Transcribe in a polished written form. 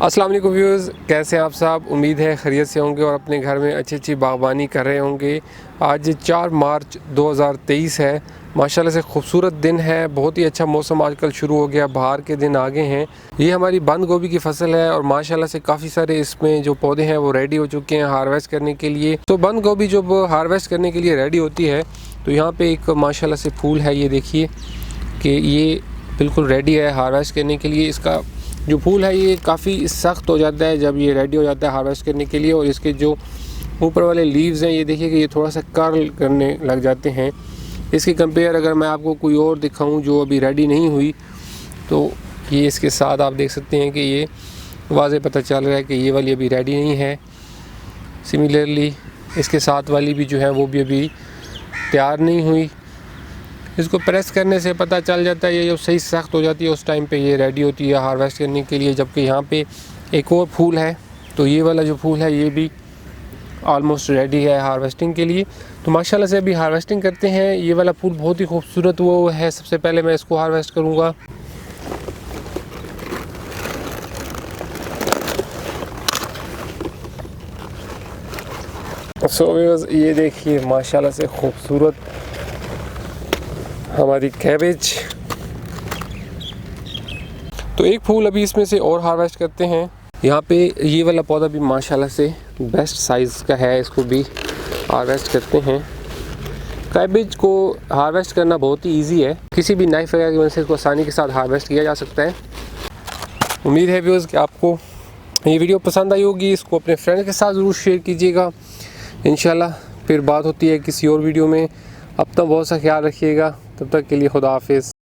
अस्सलाम वालेकुम व्यूअर्स, कैसे हैं आप साहब। उम्मीद है खैरियत से होंगे और अपने घर में अच्छी बागबानी कर रहे होंगे। आज 4 मार्च 2023 है। माशाल्लाह से खूबसूरत दिन है। बहुत ही अच्छा मौसम आजकल शुरू हो गया, बाहर के दिन आगे हैं। ये हमारी बंद गोभी की फसल है और माशाल्लाह से काफ़ी सारे इसमें जो पौधे हैं वो रेडी हो चुके हैं हार्वेस्ट करने के लिए। तो बंद गोभी जब हार्वेस्ट करने के लिए रेडी होती है तो यहाँ पर एक माशाल्लाह से फूल है, ये देखिए कि ये बिल्कुल रेडी है हार्वेस्ट करने के लिए। इसका जो फूल है ये काफ़ी सख्त हो जाता है जब ये रेडी हो जाता है हार्वेस्ट करने के लिए, और इसके जो ऊपर वाले लीव्स हैं ये देखिए कि ये थोड़ा सा कर्ल करने लग जाते हैं। इसकी कंपेयर अगर मैं आपको कोई और दिखाऊं जो अभी रेडी नहीं हुई, तो ये इसके साथ आप देख सकते हैं कि ये वाज़े पता चल रहा है कि ये वाली अभी रेडी नहीं है। सिमिलरली इसके साथ वाली भी जो है वो भी अभी तैयार नहीं हुई। इसको प्रेस करने से पता चल जाता है, ये जब सही सख्त हो जाती है उस टाइम पे ये रेडी होती है हार्वेस्ट करने के लिए। जबकि यहाँ पे एक और फूल है, तो ये वाला जो फूल है ये भी ऑलमोस्ट रेडी है हार्वेस्टिंग के लिए। तो माशाल्लाह से अभी हार्वेस्टिंग करते हैं। ये वाला फूल बहुत ही खूबसूरत वो है। सबसे पहले मैं इसको हार्वेस्ट करूँगा। ये देखिए माशाल्लाह से खूबसूरत हमारी कैबेज। तो एक फूल अभी इसमें से और हार्वेस्ट करते हैं। यहाँ पे ये वाला पौधा भी माशाल्लाह से बेस्ट साइज़ का है, इसको भी हार्वेस्ट करते हैं। कैबेज को हार्वेस्ट करना बहुत ही इजी है, किसी भी नाइफ वगैरह की मदद से इसको आसानी के साथ हार्वेस्ट किया जा सकता है। उम्मीद है व्यूअर्स कि आपको ये वीडियो पसंद आई होगी। इसको अपने फ्रेंड के साथ ज़रूर शेयर कीजिएगा। इंशाल्लाह फिर बात होती है किसी और वीडियो में। अब तक बहुत सा ख्याल रखिएगा। तब तक के लिए खुदा हाफिज़।